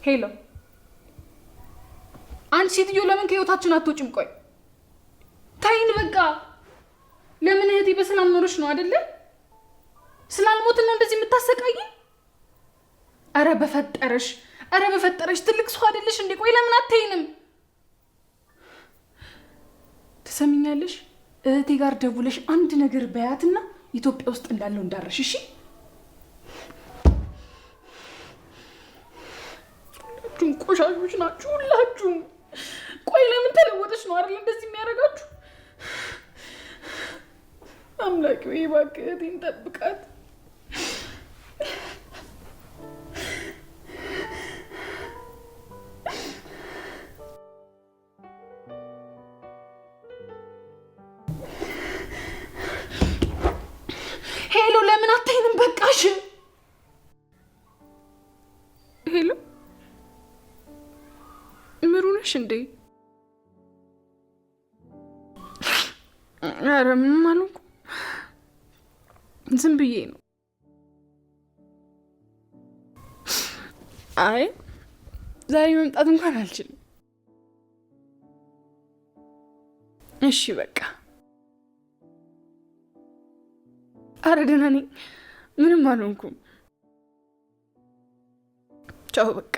ሄሎ አንቺ ሴትዮ ለምን ከህይወታችን አትወጪም? ቆይ ታይን በቃ ለምን እህቴ በሰላም ኖርሽ ነው አይደለ? ስላልሞትን ነው እንደዚህ የምታሰቃይ? አረ በፈጠረሽ ትልቅ ሰው አይደለሽ እንዴ? ቆይ ለምን አትይንም? ትሰሚኛለሽ? እህቴ ጋር ደውለሽ አንድ ነገር በያትና ኢትዮጵያ ውስጥ እንዳለው እንዳረሽ እሺ? ሁላችሁም ቆሻሾች ናችሁ ሁላችሁም። ቆይ ለምን ተለወጠሽ ነው አይደል እንደዚህ የሚያደርጋችሁ? አምላኬ ወይ እባክህ እህቴን ጠብቃት። ሄሎ ለምን አታይንም? በቃሽ። ሄሎ ምሩ ነሽ እንዴ? ኧረ ምንም አልሆንኩም፣ ዝም ብዬ ነው። አይ ዛሬ መምጣት እንኳን አልችልም። እሺ በቃ ኧረ ደህና ነኝ፣ ምንም አልሆንኩም። ቻው በቃ።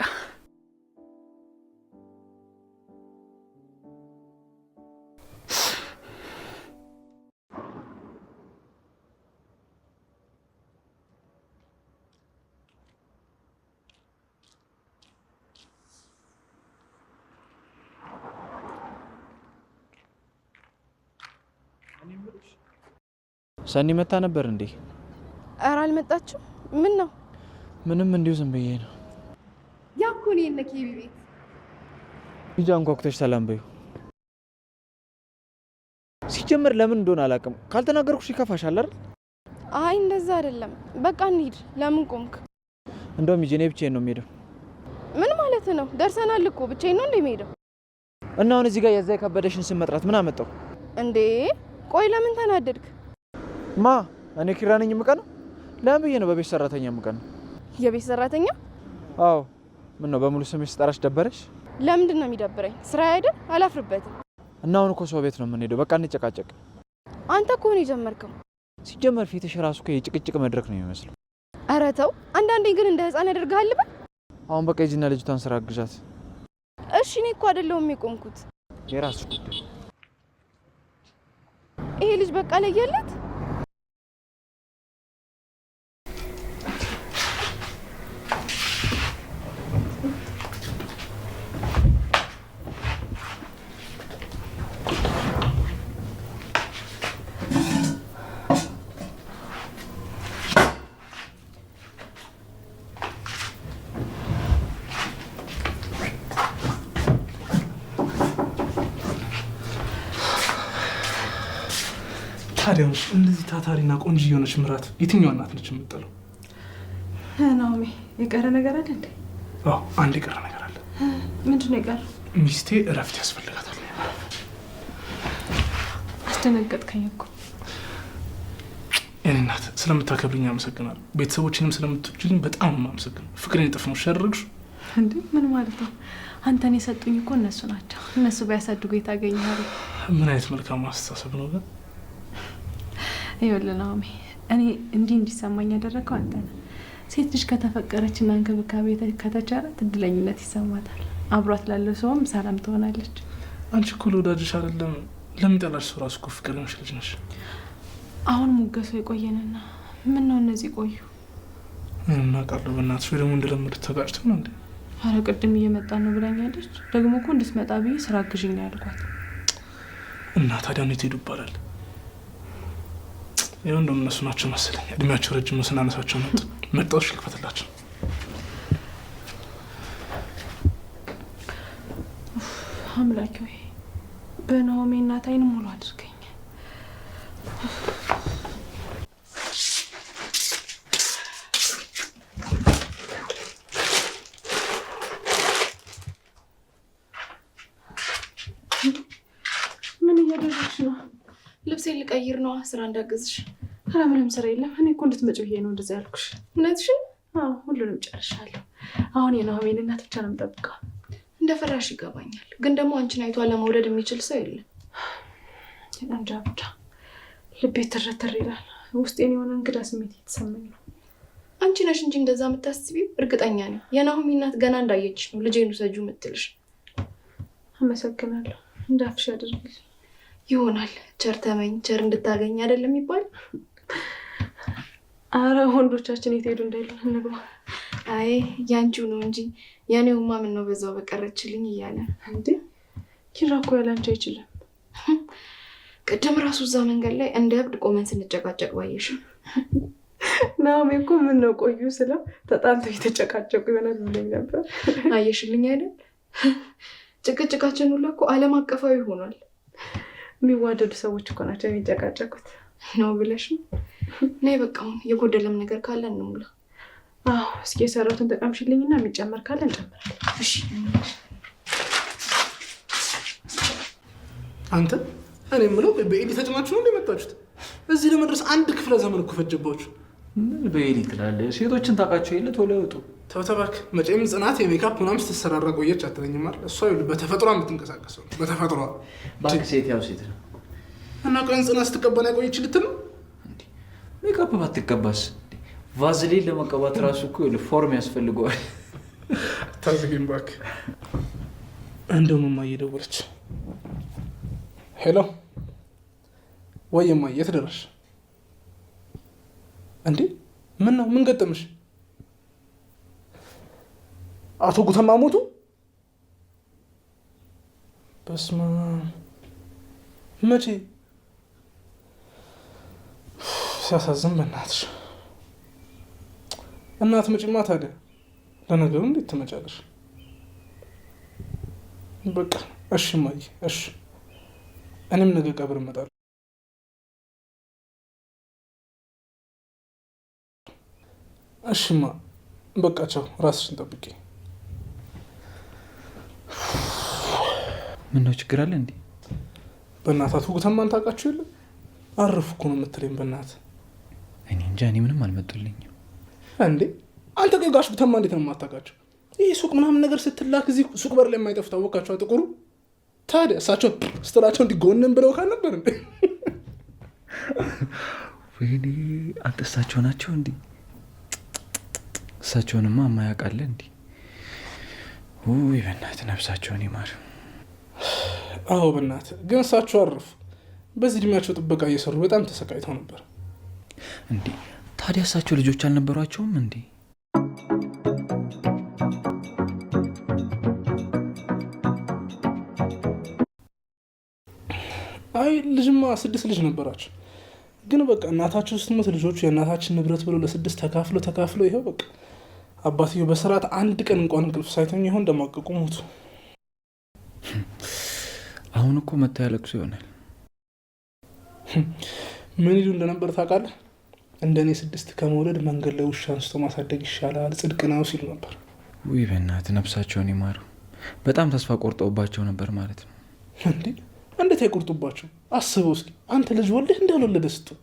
ሰኒ መታ ነበር እንዴ? ኧረ አልመጣችም። ምን ነው? ምንም እንዲሁ ዝም ብዬ ነው። ያኩኒ የነኬቢ ቤት ሂጂ አንኳኩተሽ ሰላም በይው። ሲጀመር ለምን እንደሆነ አላውቅም። ካልተናገርኩሽ ይከፋሻል አይደል? አይ እንደዛ አይደለም። በቃ እንሂድ። ለምን ቆምክ? እንደውም ሂጂ፣ እኔ ብቻዬን ነው የምሄደው። ምን ማለት ነው? ደርሰናል እኮ። ብቻዬን ነው እንደምሄደው? እና አሁን እዚህ ጋር የዛ የከበደሽን ስም መጥራት ምን አመጣው እንዴ? ቆይ ለምን ተናደድክ? ማ እኔ ኪራ ነኝ የምቀነው? ለምን ብዬ ነው በቤት ሰራተኛ የምቀነው? የቤት ሰራተኛ? አዎ። ምን ነው በሙሉ ስምሽ ስጠራሽ ደበረሽ? ለምንድን ነው የሚደብረኝ? ስራ አይደል? አላፍርበትም። እና አሁን እኮ ሰው ቤት ነው የምንሄደው። በቃ እንጨቃጨቅ። አንተ እኮ ነው የጀመርከው። ሲጀመር ፊትሽ ራሱ እኮ የጭቅጭቅ መድረክ ነው የሚመስለው። ኧረ ተው። አንዳንዴ ግን እንደ ህፃን ያደርግሃል። በል አሁን በቃ ሂጂና ልጅቷን ስራ አግዣት። እሺ እኔ እኮ አይደለሁም የቆምኩት። የራስሽ ጉዳይ። ይሄ ልጅ በቃ ለየለት። ታዲያ እንደዚህ ታታሪና ቆንጆ የሆነች ምራት የትኛው እናት ነች የምትጠለው? ናኦሚ የቀረ ነገር አለ እንዴ? አዎ አንድ የቀረ ነገር አለ። ምንድን ነው የቀረ? ሚስቴ እረፍት ያስፈልጋታል። አስደነገጥከኝ እኮ። የኔ እናት ስለምታከብሪኝ አመሰግናለሁ። ቤተሰቦችንም ስለምትወጂልኝ በጣም አመሰግናለሁ። ፍቅሬን እጥፍ ነው ሸርግሽ እንዴ? ምን ማለት ነው? አንተን የሰጡኝ እኮ እነሱ ናቸው። እነሱ ባያሳድጉ የታገኛሉ። ምን አይነት መልካም አስተሳሰብ ነው ግን። ይኸውልህ ናኦሚ፣ እኔ እንዲሰማኝ ያደረገው አንተ ነህ። ሴት ልጅ ከተፈቀረችና እንክብካቤ ከተቻላት እድለኝነት ይሰማታል። አብሯት ላለው ሰውም ሰላም ትሆናለች። አንቺ እኮ ለወዳጅሽ አይደለም ለሚጠላሽ ሰው ራሱ እኮ ፍቅር ነሽ ልጅ ነሽ። አሁን ሙገሱ የቆየንና ምን ነው እነዚህ ቆዩ? እና ቃሉ በእናትሽ ወይ ደግሞ እንደለመዱት ተጋጭተው ነው እንዴ? አረ ቅድም እየመጣን ነው ብላኛለች። ደግሞ እኮ እንድትመጣ ብዬ ስራ አግዥኝ ነው ያልኳት። እና ታዲያ ነው ትሄዱ ይባላል? ይኸው እንደውም እነሱ ናቸው መሰለኝ እድሜያቸው ረጅም ነው። ስናነሳቸው መጣዎች ልክፈትላቸው። አምላኬ ሆይ በናኦሚ እናት አይን ሙሉ አድርገኝ። ምን እያደረግሽ ነው? ልብሴን ልቀይር ነው ስራ እንዳገዝሽ። ኧረ ምንም ስራ የለም። እኔ እኮ እንድትመጪ ብዬ ነው እንደዛ ያልኩሽ። እውነትሽን? አዎ ሁሉንም ጨርሻለሁ። አሁን የናሆሜን እናት ብቻ ነው የምጠብቀው። እንደፈራሽ ይገባኛል፣ ግን ደግሞ አንቺን አይቶ ለመውደድ የሚችል ሰው የለም። እንጃ ብቻ ልቤ ትርትር ይላል። ውስጤን የሆነ እንግዳ ስሜት የተሰማኝ ነው። አንቺ ነሽ እንጂ እንደዛ የምታስቢው። እርግጠኛ ነኝ የናሆሜ እናት ገና እንዳየችሽ ነው ልጄን ውሰጂው የምትልሽ። አመሰግናለሁ። እንዳፍሽ ያደርግልኝ። ይሆናል። ቸር ተመኝ ቸር እንድታገኝ አይደለም የሚባል። አረ ወንዶቻችን የት ሄዱ እንዳይሉ እንግባ። አይ ያንቺው ነው እንጂ የኔውማ ምን ነው በዛው በቀረችልኝ እያለ እንዴ። ኪራ እኮ ያላንቺ አይችልም። ቅድም ራሱ እዛ መንገድ ላይ እንደ እብድ ቆመን ስንጨቃጨቅ ባየሽ። ናሆሜ እኮ ምን ነው ቆዩ ስለው ተጣልተው የተጨቃጨቁ ይሆናል ብለኝ ነበር። አየሽልኝ አይደል? ጭቅጭቃችን ሁሉ እኮ ዓለም አቀፋዊ ሆኗል። የሚዋደዱ ሰዎች እኮ ናቸው የሚጨቃጨቁት ነው ብለሽ ነው። ነይ በቃ የጎደለም ነገር ካለ እንሙላ። አዎ እስኪ የሰራሁትን ተቀምሽልኝና የሚጨመር ካለ እንጨምራለን። እሺ። አንተ እኔ የምለው በኤሊ ተጭናችሁ ነው እንደመጣችሁት? እዚህ ለመድረስ አንድ ክፍለ ዘመን እኮ ፈጀባችሁ። ምን በኤሊ ትላለህ? ሴቶችን ታውቃቸው የለ ቶሎ ይወጡ። ተው እባክህ። መቼም ጽናት የሜካፕ ምናምን ስትሰራራ ቆየች አትለኝም አይደል? እሷ በተፈጥሯ የምትንቀሳቀሰው በተፈጥሯ። እባክህ ሴት ያው ሴት ነው እና ቆይ ጽናት ስትቀባና ቆየች ልትል ነው? ሜካፕ ባትቀባስ? ቫዝሊን ለመቀባት ራሱ እኮ ፎርም ያስፈልገዋል። ታዝግኝ እባክህ። እንደውም እማዬ ደወለች። ሄሎ ወይ እማዬ የት ደረስሽ እንዴ? ምን ነው? ምን ገጠምሽ? አቶ ጉተማ ሞቱ? በስመ አብ! መቼ? ሲያሳዝን በእናትሽ። እናት መጪማ ታዲያ። ለነገሩ እንዴት ትመጫለሽ? በቃ እሺ እማዬ እሺ። እኔም ነገ ቀብር እመጣለሁ። እሺማ በቃ ቻው። ራስሽን ጠብቂ። ምነው ችግር አለ እንዴ? በእናትህ አቶ ጉተማን ታውቃችሁ የለ? አረፉ እኮ ነው የምትለኝ? በእናትህ እኔ እንጃ። እኔ ምንም አልመጡልኝም። እንዴ አንተ ቆይ ጋሽ ጉተማ እንዴት ነው የማታውቃቸው? ይህ ሱቅ ምናምን ነገር ስትላክ እዚህ ሱቅ በር ላይ የማይጠፉ ታወቃቸው ጥቁሩ። ታዲያ እሳቸው ስትላቸው እንዲጎንን ብለው ካልነበር እንዴ? ወይኔ አንተ እሳቸው ናቸው እንዴ? እሳቸውንማ የማያውቃለ እንዴ? ውይ በእናትህ ነፍሳቸውን ይማር። አዎ በእናትህ ግን እሳቸው አረፉ። በዚህ እድሜያቸው ጥበቃ እየሰሩ በጣም ተሰቃይተው ነበር። እንዴ ታዲያ እሳቸው ልጆች አልነበሯቸውም እንዴ? አይ ልጅማ 6 ልጅ ነበራቸው። ግን በቃ እናታቸው ስትሞት ልጆቹ የእናታችን ንብረት ብለው ለ6 ተካፍለው ይኸው በቃ አባትየው በስርዓት አንድ ቀን እንኳን እንቅልፍ ሳይተኙ ይሆን እንደማቀቁ ሞቱ። አሁን እኮ መታ ያለቅሱ ይሆናል። ምን ይሉ እንደነበር ታውቃለህ? እንደኔ 6 ከመውለድ መንገድ ላይ ውሻ አንስቶ ማሳደግ ይሻላል ጽድቅ ነው ሲሉ ነበር። ውይ በእናትህ ነፍሳቸውን ይማሩ። በጣም ተስፋ ቆርጠውባቸው ነበር ማለት ነው። እንዴ እንዴት አይቆርጡባቸው? አስበው እስኪ አንተ ልጅ ወልደህ እንዳልወለደ ስትሆን።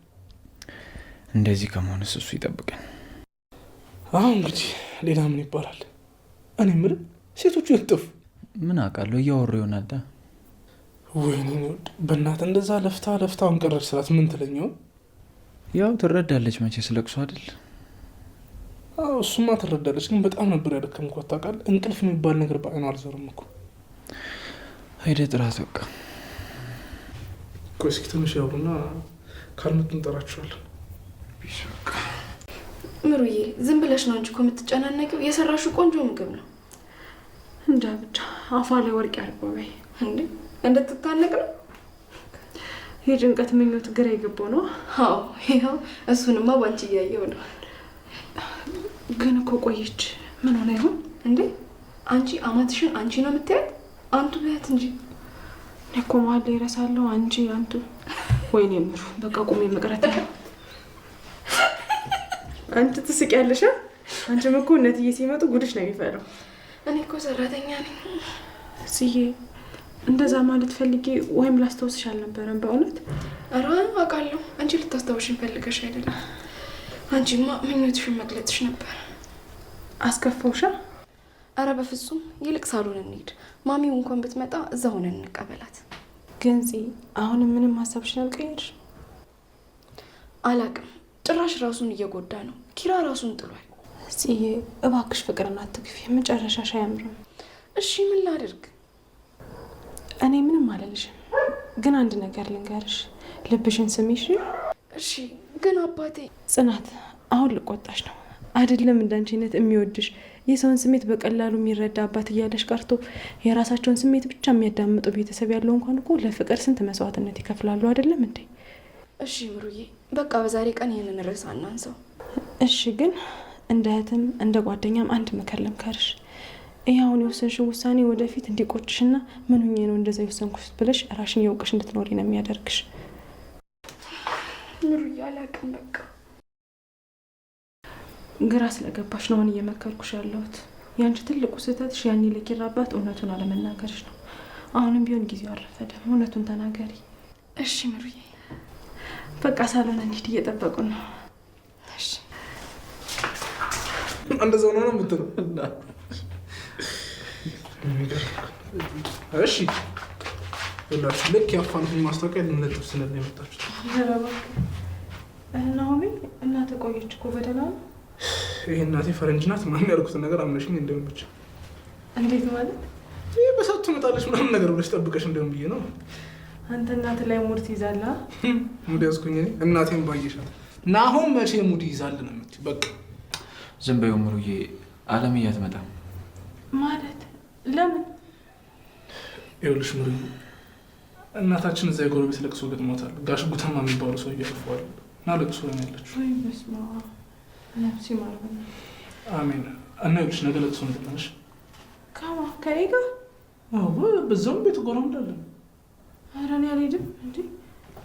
እንደዚህ ከመሆንስ እሱ ይጠብቀን። አሁን እንግዲህ ሌላ ምን ይባላል? እኔ የምልህ ሴቶቹ የጠፉ ምን አውቃለሁ፣ እያወሩ ይሆናል። ወይኔ በእናትህ እንደዛ ለፍታውን ቀረች ስላት ምን ትለኛው? ያው ትረዳለች መቼ ስለቅሶ አይደል? አዎ እሱማ ትረዳለች፣ ግን በጣም ነበር ያደከምኳት ታውቃለህ። እንቅልፍ የሚባል ነገር በአይኗ አልዘርም እኮ። ሄደ ጥራት በቃ ቆይ እስኪ ትንሽ ያውሩና ካልመጡ እንጠራቸዋለን። ምሩዬ ዝም ብለሽ ነው እንጂ እኮ የምትጨናነቂው። የሰራሽው ቆንጆ ምግብ ነው። እንጃ ብቻ አፏ ላይ ወርቅ ያርገው በይ። እንዴ እንድትታነቅ ነው? የጭንቀት ምኞት ግራ የገባው ነው። አዎ ይኸው እሱንማ ባንቺ እያየው ነው። ግን እኮ ቆየች። ምን ሆነ ይሆን እንዴ? አንቺ አማትሽን አንቺ ነው የምትያት? አንቱ በያት እንጂ። እኔ እኮ መሀል ላይ እረሳለሁ። አንቺ አንቱ። ወይኔ ምሩ በቃ ቁሜ መቅረት ነው። አንቺ ትስቂያለሽ። አንቺም እኮ እነትዬ ሲመጡ ጉድሽ ነው የሚፈለው። እኔ እኮ ሰራተኛ ነኝ ስዬ። እንደዛ ማለት ፈልጌ ወይም ላስታውስሽ አልነበረም በእውነት። ኧረ አውቃለሁ። አንቺ ልታስታውሽኝ ፈልገሽ አይደለም። አንቺማ ምኞትሽን መግለጽሽ ነበር። አስከፋውሻ? አረ በፍጹም ይልቅ ሳሎን እንሂድ። ማሚው እንኳን ብትመጣ እዛ ሆነን እንቀበላት። ግን አሁን ምንም ሀሳብሽን አልቀየርሽ? አላቅም ጭራሽ ራሱን እየጎዳ ነው። ኪራ ራሱን ጥሏል። ጽዬ እባክሽ ፍቅርን አትግፊ፣ መጨረሻሽ አያምርም። እሺ ምን ላድርግ? እኔ ምንም አልልሽም፣ ግን አንድ ነገር ልንገርሽ፣ ልብሽን ስሚሽ። እሺ ግን አባቴ። ጽናት አሁን ልቆጣሽ ነው አይደለም? እንዳንቺነት የሚወድሽ የሰውን ስሜት በቀላሉ የሚረዳ አባት እያለሽ ቀርቶ የራሳቸውን ስሜት ብቻ የሚያዳምጡ ቤተሰብ ያለው እንኳን እኮ ለፍቅር ስንት መስዋዕትነት ይከፍላሉ አይደለም እንዴ? እሺ ምሩዬ በቃ በዛሬ ቀን ይህንን ርዕስ አናንሳው። እሺ ግን እንደ እህትም እንደ ጓደኛም አንድ ምክር ልምከርሽ። ይህ አሁን የወሰንሽው ውሳኔ ወደፊት እንዲቆጭሽና ምን ሆኜ ነው እንደዛ የወሰንኩት ብለሽ ራሽን የውቅሽ እንድትኖሪ ነው የሚያደርግሽ። ምሩዬ አላቅም በቃ ግራ ስለገባሽ ነው አሁን እየመከርኩሽ ያለሁት። ያንቺ ትልቁ ስህተትሽ ያኔ ለኪራ አባት እውነቱን አለመናገርሽ ነው። አሁንም ቢሆን ጊዜው አልረፈደም፣ እውነቱን ተናገሪ። እሺ ምሩዬ በቃ ሳሎን እንሂድ፣ እየጠበቁ ነው። እሺ እንደዛ ነው የምትለው? እሺ ሁላችሁ ልክ ያፋንኩኝ ማስታወቂያ ልንለጥፍ ስለለ የመጣችሁት ናሆሚ እናቴ ቆየች እኮ በደህና ነው። ይሄ እናቴ ፈረንጅ ናት ምናምን ያልኩትን ነገር አምነሽኝ እንደምን ብቻ። እንዴት ማለት? ይሄ በሰዓቱ ትመጣለች ምናምን ነገር ብለሽ ጠብቀሽ እንደምን ብዬ ነው። አንተ እናት ላይ ሙድ ትይዛለህ? ሙድ ያዝኩኝ እኔ እናቴን ባየሻት ናሆም መቼ ሙድ ይዛል ነው የምትይው? በቃ ዝም በይው ምሩዬ፣ አለምዬ አትመጣም ማለት ለምን? ይኸውልሽ ምሩዬ እናታችን እዛ የጎረቤት ለቅሶ ገጥሞታል። ጋሽ ጉተማ የሚባሉ ሰው እያልፈዋል እና ለቅሶ ነው ያለችው። ወይ በስመ አብ ነፍሲ ማለት ነው። አሜን። እና ይኸውልሽ ነገ ለቅሶ ነው ከኔ ጋር? አዎ በዛውም ቤት ጎረም እንዳለን። ኧረ እኔ አልሄድም እንዴ፣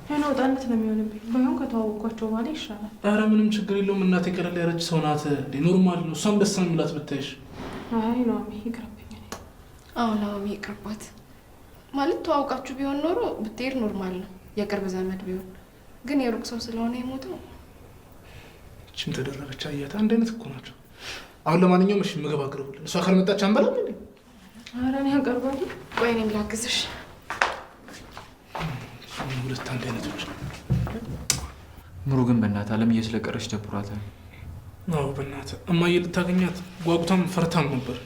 ያን ወጣነት ነው የሚሆንብኝ። ባይሆን ከተዋወቋቸው በኋላ ይሻላል። ኧረ ምንም ችግር የለውም። እናቴ ቀለል ያለች ሰው ናት እንዴ፣ ኖርማል ነው። እሷም ደስ ነው የሚላት ብታይሽ። አይ ነው ይቅርብኝ። አዎ ነው ይቅርባት። ማለት ተዋውቃችሁ ቢሆን ኖሮ ብትሄድ ኖርማል ነው፣ የቅርብ ዘመድ ቢሆን። ግን የሩቅ ሰው ስለሆነ የሞተው እቺም ተደረበች። አያታ አንድ አይነት እኮ ናቸው። አሁን ለማንኛውም እሺ ምግብ አቅርቡልን። እሷ ካልመጣች አንበላም እንዴ? ኧረ እኔ አቀርባለሁ። ቆይ እኔም ላግዝሽ። ሁለት አንድ አይነቶች። ምሩ ግን በእናትህ አለምዬ ስለቀረች ደብሯታል። አዎ በእናትህ እማዬ ልታገኛት ጓጉታም ፈርታም ነበር።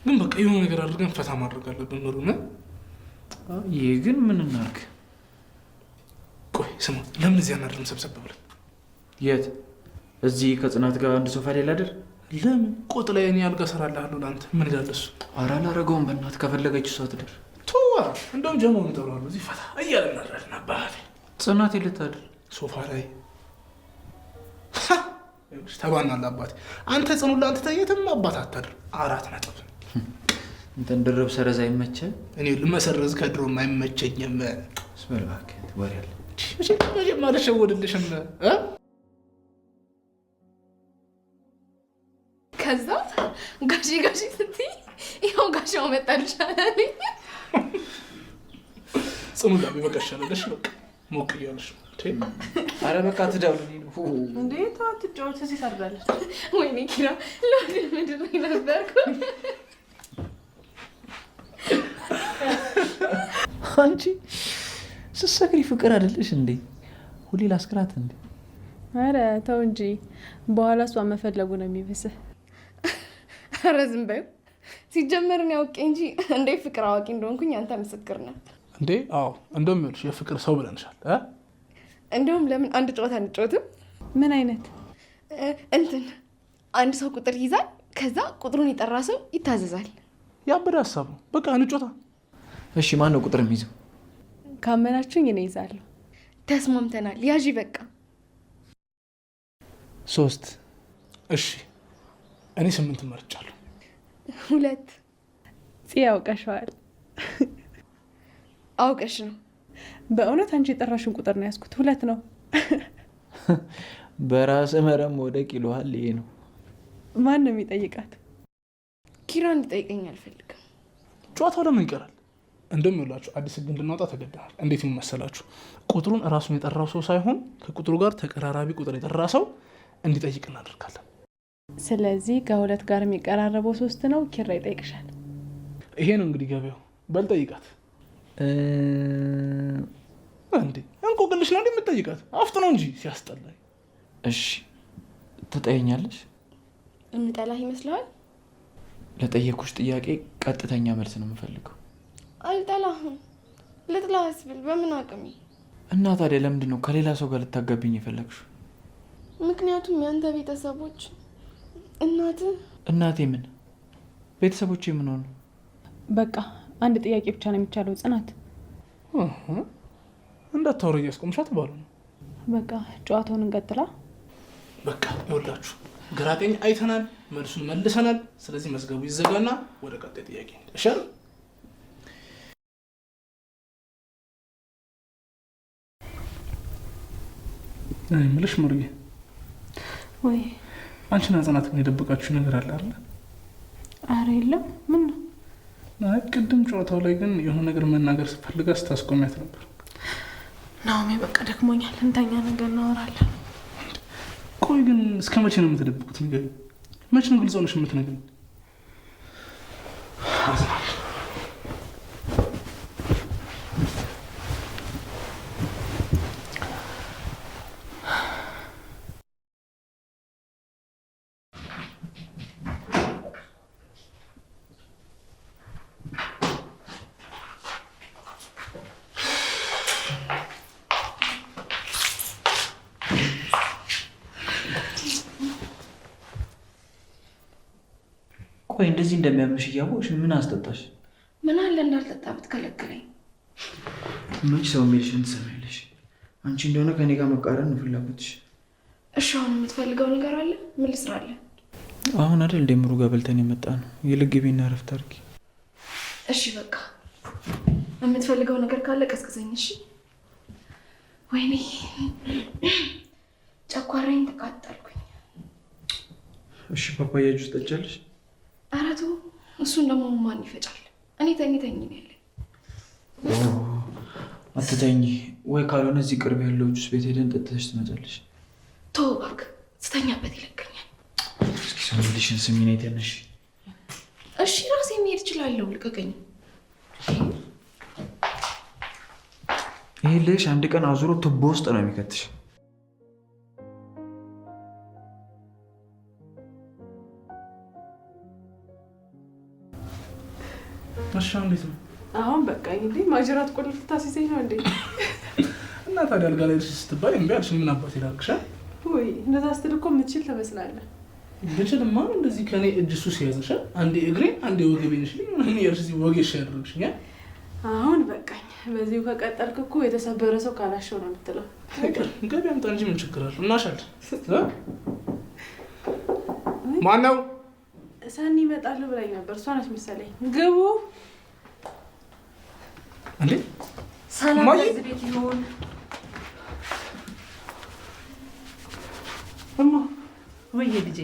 ግን በቃ የሆነ ነገር አድርገን ፈታ ማድረግ አለብን። ምሩ ነ ይህ ግን ምን እናድርግ? ቆይ ስማ፣ ለምን እዚህ አናድርም ሰብሰብ ብለን? የት? እዚህ ከጽናት ጋር አንድ ሶፋ ላይ ላድር? ለምን? ቆጥ ላይ እኔ አልጋ እሰራልሃለሁ ለአንተ። ምን ይላል እሱ? ኧረ አላደርገውም በእናትህ፣ ከፈለገች እሷ ትደር። ተዋ፣ እንደውም ጀማውን እጠራዋለሁ። እዚህ ፈታ እያለን እናድራለን። አባቴ ጽናቴ ልታድር ሶፋ ላይ ተባናል። አባቴ አንተ ጽኑ ለአንተ ተየትም አባት አታድር። 4 ነጥብ። እንትን ድርብ ሰረዝ አይመቸህ? እኔ ልመሰረዝ ከድሮም አይመቸኝም። ስበል እባክህ ወሬ አለ። መቼም አልሸወድልሽም። ከዛ ጋሺ ጋሺ ስትይ ይኸው ጋሻው መጣልሽ አላለኝ። ጽኑ ላሚ በቃ ይሻላለሽ። በቃ ሞቅ እያለሽ ኧረ በቃ ትደውል እንዴ ተው ትጫወት። እዚህ ታድራለች። ወይኔ ኪራ ለወደ ምድር ላይ ነበርኩ። አንቺ ስትሰክሪ ፍቅር አይደለሽ እንዴ? ሁሌ ላስክራት እንዴ? ኧረ ተው እንጂ በኋላ እሷ መፈለጉ ነው የሚብስህ። ኧረ ዝም በይው። ሲጀመር እኔ አውቄ እንጂ እንዴ ፍቅር አዋቂ እንደሆንኩኝ አንተ ምስክር ነህ እንዴ? አዎ እንደውም ይኸውልሽ የፍቅር ሰው ብለንሻል። እንደውም ለምን አንድ ጨዋታ አንጫወትም? ምን አይነት? እንትን አንድ ሰው ቁጥር ይይዛል፣ ከዛ ቁጥሩን የጠራ ሰው ይታዘዛል። ያበደ ሀሳብ ነው። በቃ እንጫወታ። እሺ ማን ነው ቁጥር የሚይዘው? ካመናችሁኝ እኔ ይዛለሁ። ተስማምተናል። ያዢ በቃ 3። እሺ እኔ 8 መርጫለሁ። 2 ጽ ያውቀሸዋል። አውቀሽ ነው? በእውነት አንቺ የጠራሽን ቁጥር ነው ያዝኩት። 2 ነው። በራስ መረም ወደቅ ይለዋል። ይሄ ነው። ማን ነው የሚጠይቃት? ኪራ እንዲጠይቀኝ አልፈልግም። ጨዋታው ለምን ይቀራል? እንደሚውላችሁ አዲስ ህግ እንድናወጣ ተገደናል። እንዴት ይመሰላችሁ? ቁጥሩን እራሱን የጠራው ሰው ሳይሆን ከቁጥሩ ጋር ተቀራራቢ ቁጥር የጠራ ሰው እንዲጠይቅ እናደርጋለን። ስለዚህ ከሁለት ጋር የሚቀራረበው 3 ነው። ኪራ ይጠይቅሻል። ይሄ ነው እንግዲህ ገበያው። በል ጠይቃት። እንዴ እንቆቅልሽ ነው የምትጠይቃት? አፍጥ ነው እንጂ ሲያስጠላኝ። እሺ ትጠይኛለሽ? የምጠላህ ይመስልሃል? ለጠየኩሽ ጥያቄ ቀጥተኛ መልስ ነው የምፈልገው። አልጠላህም። ልጥላህስ ብል በምን አቅሜ? እና ታዲያ ለምንድን ነው ከሌላ ሰው ጋር ልታጋቢኝ የፈለግሽው? ምክንያቱም ያንተ ቤተሰቦች እናቴ ምን ቤተሰቦቼ ምን ሆኑ? በቃ አንድ ጥያቄ ብቻ ነው የሚቻለው ጽናት። እንዳታወራ እያስቆምሻት ባሉ ነው። በቃ ጨዋታውን እንቀጥላ። በቃ ይኸውላችሁ ግራ ቀኝ አይተናል፣ መልሱን መልሰናል። ስለዚህ መዝገቡ ይዘጋና ወደ ቀጣይ ጥያቄ ይሻል። አይ ምልሽ ምሩዬ፣ ወይ አንቺና ጽናት ግን የደበቃችሁ ነገር አለ አይደል? አረ የለም። ምን ነው? አይ ቅድም ጨዋታው ላይ ግን የሆነ ነገር መናገር ስፈልጋ ስታስቆሚያት ነበር። ናኦሚ በቃ ደክሞኛል፣ እንተኛ፣ ነገር እናወራለን። ቆይ ግን እስከ መቼ ነው የምትደብቁት? ንገሪኝ። መቼ ነው ግልጽ ሆነሽ የምትነግሪኝ? ቆይ እንደዚህ እንደሚያምሽ እያወቅሽ ምን አስጠጣሽ? ምን አለ እንዳልጠጣ ብትከለክለኝ። መች ሰው የሚልሽን ትሰሚያለሽ? አንቺ እንደሆነ ከኔ ጋር መቃረን ነው ፍላጎትሽ። እሺ አሁን የምትፈልገው ነገር አለ? ምን ልስራለህ? አሁን አይደል እንደ ምሩ ጋር በልተን የመጣ ነው። ይልቅ ግቢና እረፍት አድርጊ። እሺ በቃ የምትፈልገው ነገር ካለ ቀስቅሰኝ። እሺ። ወይኔ ጨጓራዬን ተቃጠልኩኝ። እሺ ፓፓያ ጁስ ጠጫለሽ? ኧረ ተው፣ እሱን ደግሞ ማን ይፈጫል? እኔ ተኝ ነው ያለኝ። አትተኝ። ወይ ካልሆነ እዚህ ቅርብ ያለው ጁስ ቤት ሄደን ጠጥተሽ ትመጫለሽ። ተው እባክህ፣ ስተኛበት ይለቀኛል። እስኪ ሰውልሽን ስሚን አይተነሽ። እሺ ራሴ መሄድ እችላለሁ፣ ልቀቀኝ። ይሄ ልሽ አንድ ቀን አዙሮ ቱቦ ውስጥ ነው የሚከትሽ። እሺ እንዴት ነው አሁን? በቃ እንግዲህ ማጅራት ቁልፍ ታስይዘኝ ነው እንዴ? እና ታዲያ አልጋ ላይ ስትባይ እምቢ አልሽ። ምን አባት ይላልክሻል? ወይ እንደዛ ስትል እኮ የምትችል ትመስላለህ። ብችልማ እንደዚህ ከኔ እጅ ሱስ ያዘሻል። አንዴ እግሬ አንዴ ወገቤን ሽልኝ ምን ያርሽ እዚህ ወጌሽ ያደርግሽኛል። አሁን በቃኝ። በዚሁ ከቀጠልክ እኮ የተሰበረ ሰው ካላሸው ነው የምትለው። ገቢ አምጣ እንጂ ምን ችግር አለው? እናሻል። ማነው? ሰኒ ይመጣሉ ብላኝ ነበር። እሷ ነች መሰለኝ። ግቡ እንዴ። ሰላም በዚህ ቤት ይሁን። እማ ወይ ልጄ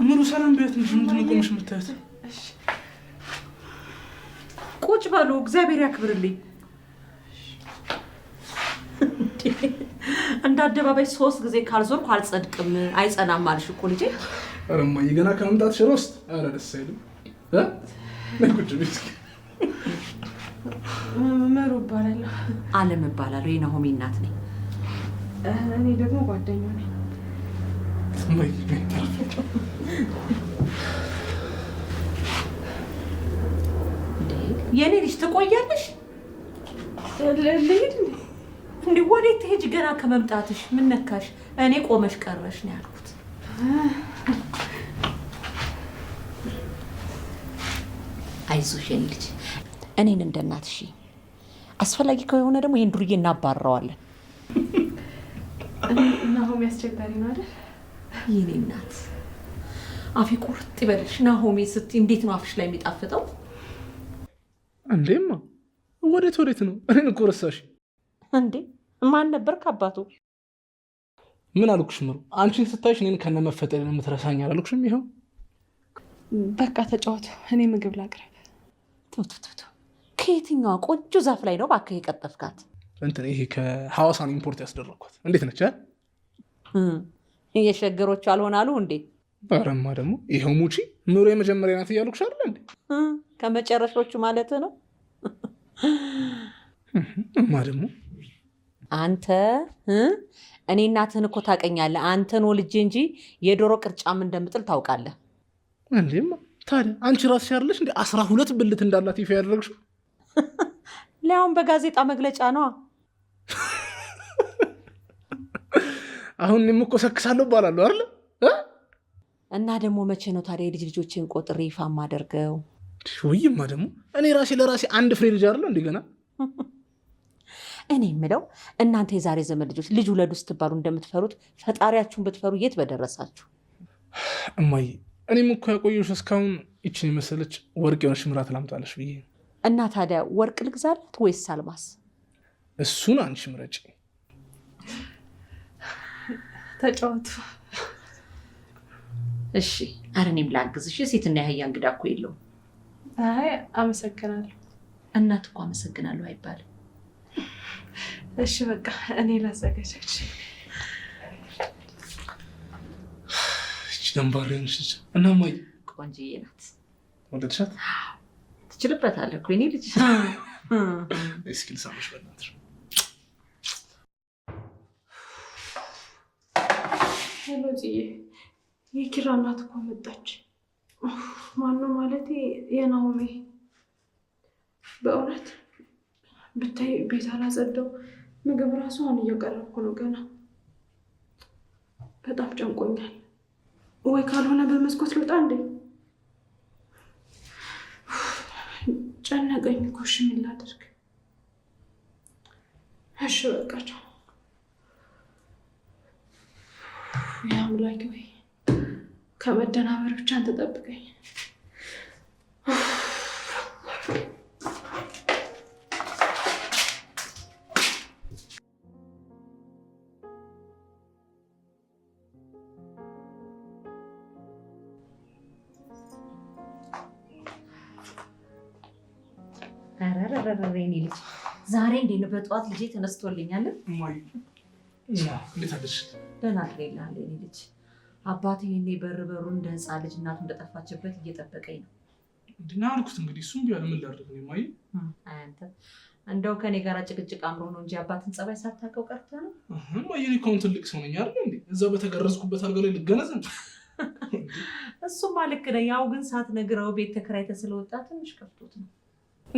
ምሩ ሰላም ቤት እንጂ ምንድን ነው ቆምሽ የምታዩት? ቁጭ በሉ። እግዚአብሔር ያክብርልኝ። እንደ አደባባይ 3 ጊዜ ካልዞርኩ አልጸድቅም አይጸናም አልሽ እኮ ልጄ። ኧረ እማዬ ገና ከመምጣትሽ ሮስት። ኧረ ደስ አይልም። ቁጭ ቤት መሩ እባላለሁ። አለም እባላለሁ። የናሆሚ እናት ነኝ። እኔ ደግሞ ጓደኛው ነኝ። የኔ ልጅ ትቆያለሽ? ልሂድ እንዴ? ወዴት ትሄጂ? ገና ከመምጣትሽ ምን ነካሽ? እኔ ቆመሽ ቀረሽ ነው ያልኩት። አይዞሽ የኔ ልጅ፣ እኔን እንደ እናትሽ፣ አስፈላጊ ከሆነ ደግሞ ይሄን ዱርዬ እናባረዋለን። ናሆሚ አስቸጋሪ ነው አይደል? የኔ እናት አፌ ቁርጥ ይበልሽ። ናሆሚ ስትይ እንዴት ነው አፍሽ ላይ የሚጣፍጠው? እንዴማ ወዴት ነው? እኔን እኮ ረሳሽ እንዴ? ማን ነበር ከአባቱ? ምን አልኩሽ ምሩ? አንቺን ስታይሽ እኔን ከነመፈጠር የምትረሳኝ አላልኩሽም? ይኸው በቃ ተጫወቱ። እኔ ምግብ ላቅርብ። ቱቱቱ ከየትኛዋ ቆንጆ ዛፍ ላይ ነው እባክህ የቀጠፍካት? እንትን ይሄ ከሐዋሳን ኢምፖርት ያስደረግኳት። እንዴት ነች? የሸገሮቹ አልሆናሉ እንዴ? አረማ ደግሞ ይኸው ሙቺ ኑሮ የመጀመሪያ ናት እያልኩሽ አይደል እንዴ? ከመጨረሻዎቹ ማለት ነው። እማ ደግሞ አንተ እኔ እናትህን እኮ ታውቀኛለህ። አንተን ወልጄ እንጂ የዶሮ ቅርጫም እንደምጥል ታውቃለህ። እንዴማ ታዲያ አንቺ ራስሽ አይደለሽ እንዴ 12 ብልት እንዳላት ይፋ ያደረግሽው? ሊያውም በጋዜጣ መግለጫ ነዋ። አሁን እኔም እኮ ሰክሳለሁ እባላለሁ አይደል? እና ደግሞ መቼ ነው ታዲያ የልጅ ልጆችን ቆጥሬ ይፋ ማደርገው? ወይማ ደግሞ እኔ ራሴ ለራሴ አንድ ፍሬ ልጅ አይደል እንዴ ገና። እኔ የምለው እናንተ የዛሬ ዘመን ልጆች ልጅ ውለዱ ስትባሉ እንደምትፈሩት ፈጣሪያችሁን ብትፈሩ የት በደረሳችሁ። እማዬ እኔም እኮ ያቆየሁሽ እስካሁን ይችን የመሰለች ወርቅ የሆነች ምራት ላምጣለሽ ብዬ። እና ታዲያ ወርቅ ልግዛላት ወይስ አልማስ? እሱን አንቺ ምረጪ። ተጫወቱ። እሺ ኧረ እኔም ላግዝሽ። ሴትና ያህያ እንግዳ እኮ የለውም። አይ አመሰግናለሁ። እናት እኮ አመሰግናለሁ አይባልም። እሺ በቃ እኔ ላዘጋጃች። እቺ ደንባሪያንሽ እና ማይ ቆንጆዬ ናት። ወለድሻት? ትችልበታለህ እኮ የእኔ ልጅ። እስኪ ልሳምሽ በእናትሽ። ሄሎ ጽዬ፣ የኪራ እናት እኮ መጣች። ማነው ማለቴ የናሆሜ። በእውነት ብታይ ቤት አላጸዳው፣ ምግብ ራሷን እያቀረብኩ ነው ገና። በጣም ጨንቆኛል። ወይ ካልሆነ በመስኮት ልውጣ እንዴ? ጨነቀኝ እኮ። እሺ ምን ላድርግ? እሺ በቃ ቻው። ያ አምላኬ ወይ ከመደናበር ብቻ አንተ ጠብቀኝ። እኔ ልጅ ዛሬ እንዴት ነው በጠዋት ልጄ ተነስቶልኛል። እንዴት አለሽ? ደህና አድሬልሃል የኔ ልጅ። አባቴ ይሄኔ በሩን እንደ ህፃን ልጅ እናቱ እንደጠፋችበት እየጠበቀኝ ነው። እንዲና አልኩት እንግዲህ እሱም ቢያለ ምን ላድርግ ነው ማይ። አንተ እንደው ከኔ ጋር ጭቅጭቅ አምሮ ነው እንጂ አባትን ጸባይ ሳታውቀው ቀርተህ ነው። ማይ እኔ እኮ ትልቅ ሰው ነኝ አይደል እንዴ? እዛ በተገረዝኩበት አልጋ ላይ ልገነዘን። እሱማ ልክ ነህ። ያው ግን ሳትነግረው ቤት ተከራይተህ ስለወጣ ትንሽ ከፍቶት ነው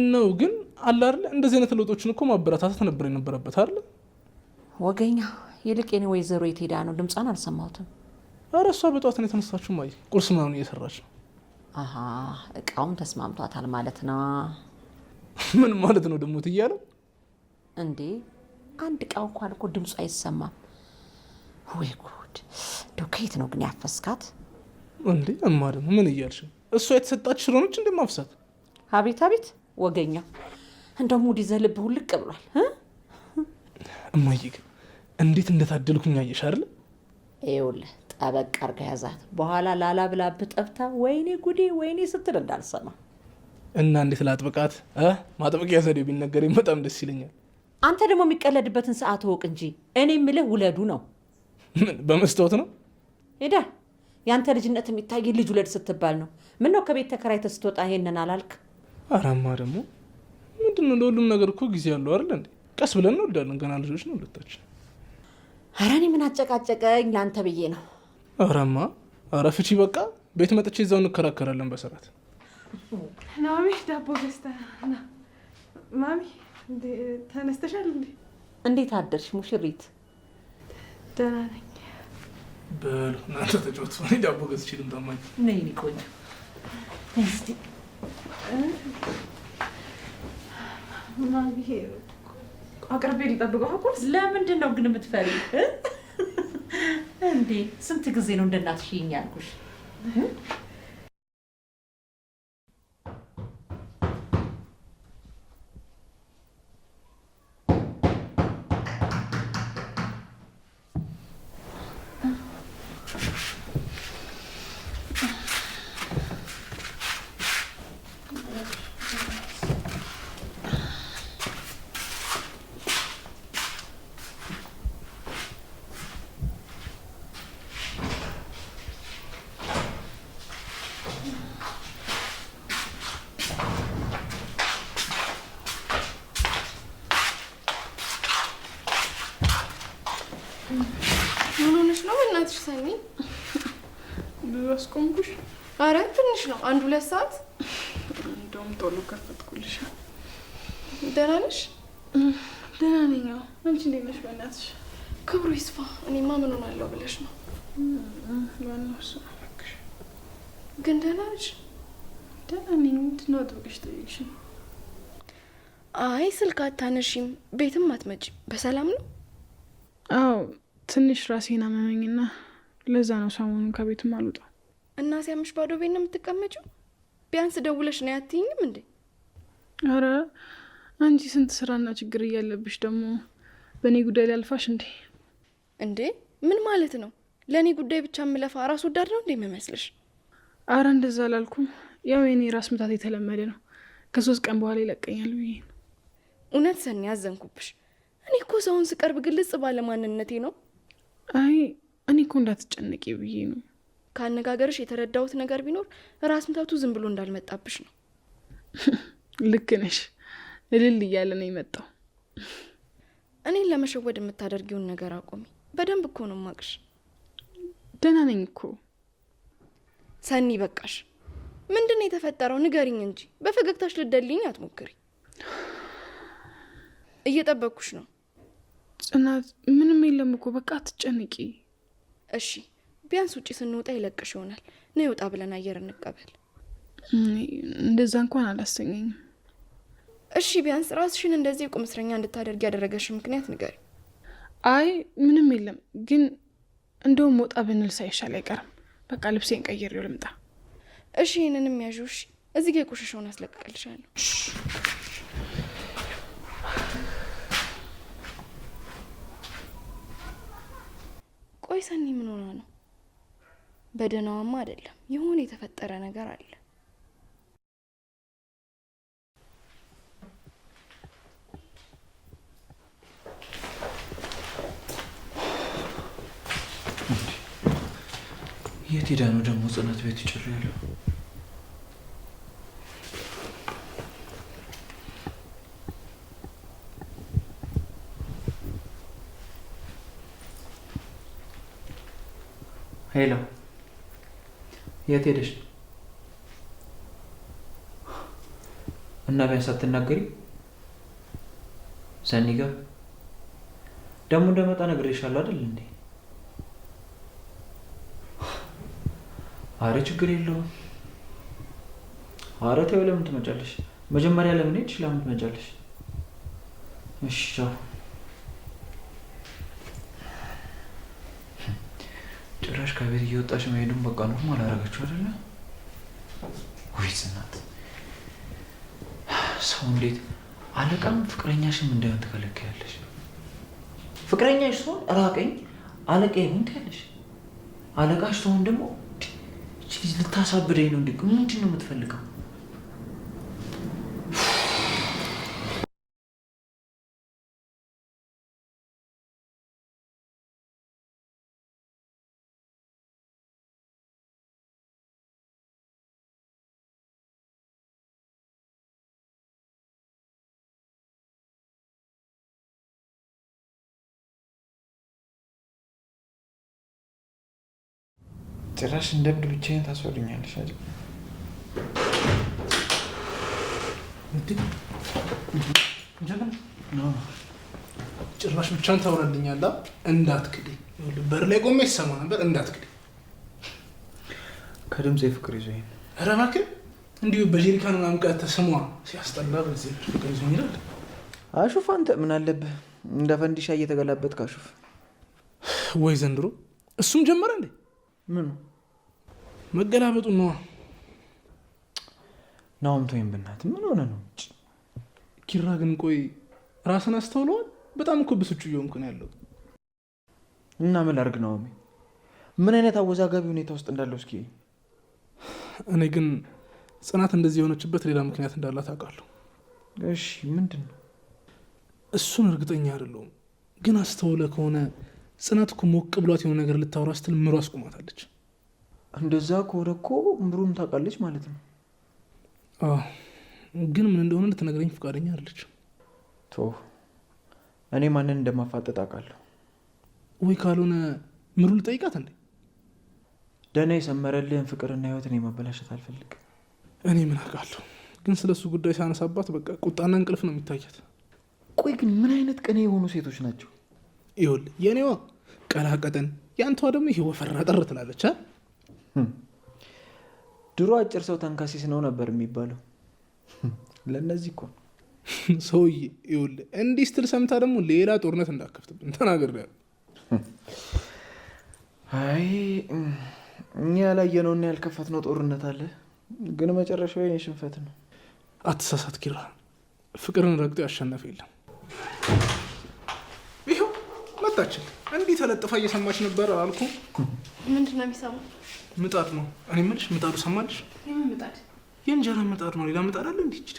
ነው። ግን አለ አይደል እንደዚህ አይነት ለውጦችን እኮ ማበረታታት ነበር የነበረበት አይደል? ወገኛ ይልቅ የኔ ወይዘሮ የት ሄዳ ነው? ድምጿን አልሰማሁትም። ኧረ እሷ በጠዋት ነው የተነሳችው። ማይ ቁርስ ምናምን እየሰራች ነው። አሀ እቃውም ተስማምቷታል ማለት ነው። ምን ማለት ነው ደግሞ ትያለው እንዴ? አንድ እቃው እንኳን እኮ ድምፁ አይሰማም። ወይ ጉድ! እንደው ከየት ነው ግን ያፈስካት እንዴ? እማ ደግሞ ምን እያልሽ? እሷ የተሰጣች ሽሮኖች እንደማፍሳት። አቤት አቤት ወገኛ፣ እንደው ሙድ ይዘህ ልብህ ውልቅ ብሏል። እማዬ ግን እንዴት እንደታደልኩኝ አየሽ አይደል? ይኸውልህ ጠበቅ አድርጋ ያዛት። በኋላ ላላ ብላብህ ጠብታ ወይኔ ጉዴ ወይኔ ስትል እንዳልሰማ። እና እንዴት ላጥብቃት? ማጥበቂያ ዘዴ ቢነገረኝ በጣም ደስ ይለኛል። አንተ ደግሞ የሚቀለድበትን ሰዓት እወቅ እንጂ። እኔ የምልህ ውለዱ ነው። ምን በመስታወት ነው? ሄዳ ያንተ ልጅነት የሚታይ ልጅ ውለድ ስትባል ነው። ምን ነው ከቤት ተከራይተህ ስትወጣ ይሄንን አላልክ? አራማ ደግሞ ምንድን ነው? ለሁሉም ነገር እኮ ጊዜ ያለው አይደል እንዴ? ቀስ ብለን እንወልዳለን። ገና ልጆች ነው ሁለታችን። ኧረ እኔ ምን አጨቃጨቀኝ? ለአንተ ብዬ ነው። አራማ ኧረ ፍቺ በቃ። ቤት መጥቼ እዛው እንከራከራለን በስርዓት። ናሚ ዳቦ ገዝተህ ና። ማሚ ተነስተሻል እንዴ? እንዴት አደርሽ ሙሽሪት? ደህና ነኝ። በሉ እናንተ ተጫወቱ። እኔ ዳቦ ገዝቼ ልምጣ። ማኝ ነይ እኔ ቆንጆ። እስቲ ማሚ አቅርቤ ሊጠብቀው ቁርስ። ለምንድን ነው ግን የምትፈሪ እንዴ? ስንት ጊዜ ነው እንደ እናትሽ ይኝ ያልኩሽ? ምን ሆነሽ ነው በእናትሽ ሰኒ? ብዙ አስቆምኩሽ? አረ ትንሽ ነው፣ 1-2 ሰዓት። እንደውም ቶሎ ከፈትኩልሽ። ደህና ነሽ? ደህና ነኝ። አንቺ እንዴት ነሽ? በእናትሽ ክብሩ ይስፋ። እኔማ ምን ሆናለሁ ብለሽ ነው? በእናትሽ ግን ደህና ነሽ? ደህና ነኝ። ምንድን ነው አጥብቀሽ ጠይቅሽኝ? አይ ስልክ አታነሺም፣ ቤትም አትመጪም። በሰላም ነው? አዎ ትንሽ ራሴን አመመኝና ለዛ ነው ሰሞኑን ከቤትም አልወጣም። እና ሲያምሽ ባዶ ቤት ነው የምትቀመጪው? ቢያንስ ደውለሽ ነው ያትይኝም እንዴ? አረ አንቺ ስንት ስራና ችግር እያለብሽ ደግሞ በእኔ ጉዳይ ላልፋሽ እንዴ? እንዴ ምን ማለት ነው? ለእኔ ጉዳይ ብቻ የምለፋ ራስ ወዳድ ነው እንዴ የሚመስልሽ? አረ እንደዛ አላልኩም። ያው የኔ ራስ ምታት የተለመደ ነው። ከ3 ቀን በኋላ ይለቀኛል ብዬ ነው። እውነት ሰኒ ያዘንኩብሽ። እኔ እኮ ሰውን ስቀርብ ግልጽ ባለ ማንነቴ ነው። አይ እኔ እኮ እንዳትጨነቂ ብዬ ነው። ከአነጋገርሽ የተረዳሁት ነገር ቢኖር ራስ ምታቱ ዝም ብሎ እንዳልመጣብሽ ነው። ልክ ነሽ። እልል እያለ ነው የመጣው። እኔን ለመሸወድ የምታደርጊውን ነገር አቆሚ። በደንብ እኮ ነው ማቅሽ። ደህና ነኝ እኮ ሰኒ። በቃሽ። ምንድን ነው የተፈጠረው? ንገሪኝ እንጂ በፈገግታሽ ልደልኝ አትሞክሪ። እየጠበቅኩሽ ነው። ጽናት ምንም የለም እኮ በቃ አትጨንቂ። እሺ ቢያንስ ውጪ ስንወጣ ይለቅሽ ይሆናል። ነይ ወጣ ብለን አየር እንቀበል። እንደዛ እንኳን አላሰኘኝም። እሺ ቢያንስ ራስሽን እንደዚህ ቁም እስረኛ እንድታደርጊ ያደረገሽ ምክንያት ንገሪ። አይ ምንም የለም፣ ግን እንደውም ወጣ ብንል ሳይሻል አይቀርም። በቃ ልብሴን ቀይሬው ልምጣ። እሺ ይህንንም ያዥው። እሺ እዚህ ጋ የቆሸሸውን አስለቅቅልሻለሁ። ቆይ ሰኒ ምን ሆና ነው? በደህናዋማ አይደለም። የሆነ የተፈጠረ ነገር አለ። የት ሄዳ ነው ደግሞ ጽናት ቤት ጭር ያለው? ሄሎ፣ የት ሄደሽ ነው? እና ቢያንስ አትናገሪ? ሰኒ ጋር ደግሞ እንደመጣ ነግሬሻለሁ አይደል እንዴ? አረ ችግር የለውም። አረ ተይው፣ ለምን ትመጫለሽ? መጀመሪያ ለምን ሄድሽ? ለምን ትመጫለሽ? እሺ ቻው። ጭራሽ ከቤት እየወጣሽ መሄዱን በቃ ኖርማል አደረገችው አይደለ? ወይ ጽናት፣ ሰው እንዴት አለቃም ፍቅረኛሽም እንዳይሆን ትከለክያለሽ? ፍቅረኛሽ ሲሆን ራቀኝ አለቃ ይሁን ትያለሽ። አለቃሽ ሲሆን ደግሞ ልታሳብደኝ ነው እንዴ? ምንድን ነው የምትፈልገው? ጭራሽ እንደ እብድ ብቻዬን ታስወሩኛለሽ አይደል? ጭራሽ ብቻን ታወራልኛለህ? እንዳትክድ። በር ላይ ቆሜ ይሰማ ነበር። እንዳትክድ። ከድምፅ ፍቅር ይዞኝ። ኧረ እባክህ እንዲሁ በጀሪካን ምናምን ቀጥታ ስሟ ሲያስጠላ። በዚህ ፍቅር ይዞኝ ይላል። አሹፍ አንተ ምን አለብህ? እንደ ፈንዲሻ እየተገላበጥክ አሹፍ። ወይ ዘንድሮ እሱም ጀመረ እንዴ? ምኑ መገላበጡ ነዋ። ናውም ተወይም በእናትህ ምን ሆነ ነው? ኪራ ግን ቆይ ራስን አስተውለዋል? በጣም እኮ ብስጩ እየሆንኩ ነው ያለው። እና ምን ላድርግ ነው? ምን አይነት አወዛጋቢ ሁኔታ ውስጥ እንዳለው እስኪ። እኔ ግን ጽናት እንደዚህ የሆነችበት ሌላ ምክንያት እንዳላት አውቃለሁ። እሺ ምንድን ነው? እሱን እርግጠኛ አይደለሁም፣ ግን አስተውለ ከሆነ ጽናት እኮ ሞቅ ብሏት የሆነ ነገር ልታወራ ስትል ምሩ አስቆማታለች። እንደዛ ከሆነ እኮ ምሩም ታውቃለች ማለት ነው። ግን ምን እንደሆነ ልትነግረኝ ፈቃደኛ አለች። እኔ ማንን እንደማፋጠጥ አውቃለሁ። ወይ ካልሆነ ምሩ ልጠይቃት እንዴ? ደህና የሰመረልህን ፍቅርና ህይወትን የማበላሸት አልፈልግም። እኔ ምን አውቃለሁ፣ ግን ስለ እሱ ጉዳይ ሳነሳባት በቃ ቁጣና እንቅልፍ ነው የሚታያት። ቆይ ግን ምን አይነት ቅኔ የሆኑ ሴቶች ናቸው? ይኸውልህ የኔዋ ቀላቀጠን፣ ያንቷ ደግሞ ይሄ ወፈራ ጠር ትላለች። ድሮ አጭር ሰው ተንካሲስ ነው ነበር የሚባለው። ለእነዚህ እኮ ሰውዬ ይኸውልህ እንዲህ ስትል ሰምታ ደግሞ ሌላ ጦርነት እንዳከፍትብን ተናግሬያለሁ። አይ እኛ ያላየነውና ያልከፈትነው ጦርነት አለ፣ ግን መጨረሻው የኔ ሽንፈት ነው። አትሳሳት ኪራ፣ ፍቅርን ረግጦ ያሸነፈ የለም። ይኸው መጣችን። እንዲህ ተለጥፋ እየሰማች ነበር አልኩ። ምንድን ነው የሚሰማው? ምጣድ ነው። እኔ የምልሽ ምጣዱ ሰማልሽ? የምን ምጣድ? የእንጀራ ምጣድ ነው። ሌላ ምጣድ አለ? እንዲች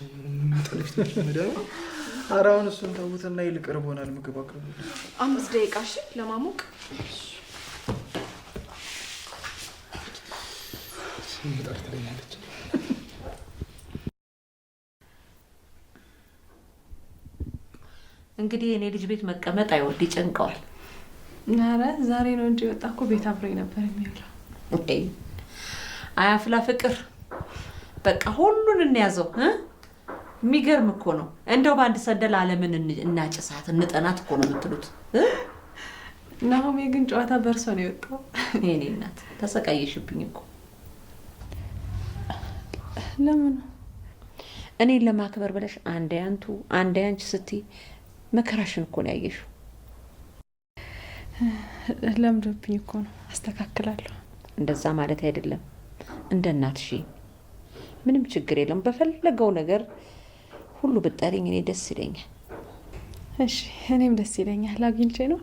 ኧረ አሁን እሱን ተውትና ይልቅ ርቦናል፣ ምግብ አቅርቡ። 5 ደቂቃ እሺ፣ ለማሞቅ ምጣድ ትለኛለች። እንግዲህ የኔ ልጅ ቤት መቀመጥ አይወድ ይጨንቀዋል። ኧረ ዛሬ ነው እንጂ ወጣ እኮ ቤት አብሮኝ ነበር የሚውለው። አያፍላ ፍቅር በቃ ሁሉን እንያዘው። የሚገርም እኮ ነው። እንደው በአንድ ሰደል ዓለምን እናጭሳት እንጠናት እኮ ነው የምትሉት። ናሆሜ ግን ጨዋታ በርሶ ነው የወጣው። የኔ እናት ተሰቃየሽብኝ እኮ። ለምን? እኔን ለማክበር ብለሽ አንዴ አንቱ አንዴ አንቺ ስትይ መከራሽን እኮ ነው ያየሽው። ለምዶብኝ እኮ ነው፣ አስተካክላለሁ። እንደዛ ማለት አይደለም። እንደ እናትሽ ምንም ችግር የለም። በፈለገው ነገር ሁሉ ብጠሪኝ እኔ ደስ ይለኛል። እሺ እኔም ደስ ይለኛል። አግኝቼ ነው።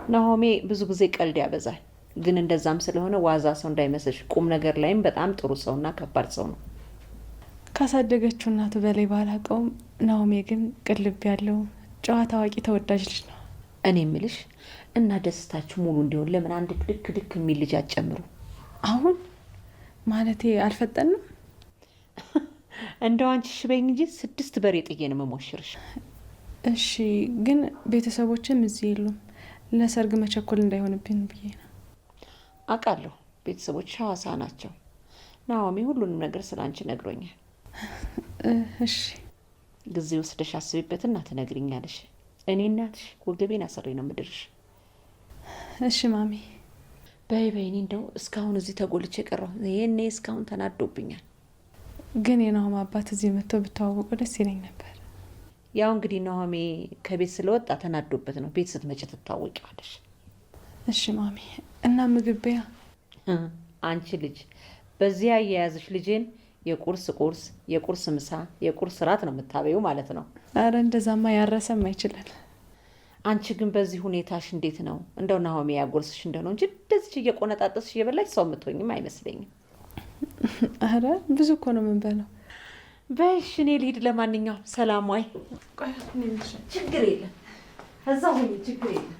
ናሆሜ ብዙ ጊዜ ቀልድ ያበዛል፣ ግን እንደዛም ስለሆነ ዋዛ ሰው እንዳይመስልሽ። ቁም ነገር ላይም በጣም ጥሩ ሰውና ከባድ ሰው ነው። ካሳደገችው እናቱ በላይ ባላውቀውም ናሆሜ ግን ቅልብ ያለው ጨዋ፣ ታዋቂ፣ ተወዳጅ ልጅ ነው። እኔ ምልሽ እና ደስታችሁ ሙሉ እንዲሆን ለምን አንድ ድክ ድክ የሚል ልጅ አትጨምሩ? አሁን ማለቴ አልፈጠንም። እንደው አንቺ ሽበኝ እንጂ 6 በሬ ጥዬ ነው መሞሽርሽ። እሺ ግን ቤተሰቦችም እዚህ የሉም። ለሰርግ መቸኮል እንዳይሆንብን ብዬ ነው። አውቃለሁ ቤተሰቦች ሐዋሳ ናቸው። ናሆሜ ሁሉንም ነገር ስላንቺ ነግሮኛል። እሺ ጊዜ ወስደሽ አስቢበትና ትነግሪኛለሽ። እኔ እናትሽ ወገቤን አሰሬ ነው ምድርሽ። እሺ ማሚ። በይ እኔ እንደው እስካሁን እዚህ ተጎልቼ የቀረው ይሄኔ እስካሁን ተናዶብኛል። ግን የናሆም አባት እዚህ መጥተው ብታዋወቁ ደስ ይለኝ ነበር። ያው እንግዲህ ናሆሜ ከቤት ስለወጣ ተናዶበት ነው። ቤት ስትመጪ ትታወቂዋለሽ። እሺ ማሚ። እና ምግብ በያ። አንቺ ልጅ በዚያ አያያዝሽ ልጄን የቁርስ ምሳ፣ የቁርስ ራት ነው የምታበዩ ማለት ነው። አረ እንደዛማ ያረሰም አይችላል። አንቺ ግን በዚህ ሁኔታሽ እንዴት ነው? እንደው ናሆሜ ያጎርስሽ እንደሆነ እንጂ እንደዚህ እየቆነጣጠስሽ እየበላሽ ሰው የምትሆኝም አይመስለኝም። አረ ብዙ እኮ ነው የምንበላው። በይሽ እኔ ልሂድ። ለማንኛውም ሰላም ዋይ። ችግር የለም እዛ ሆኜ ችግር የለም።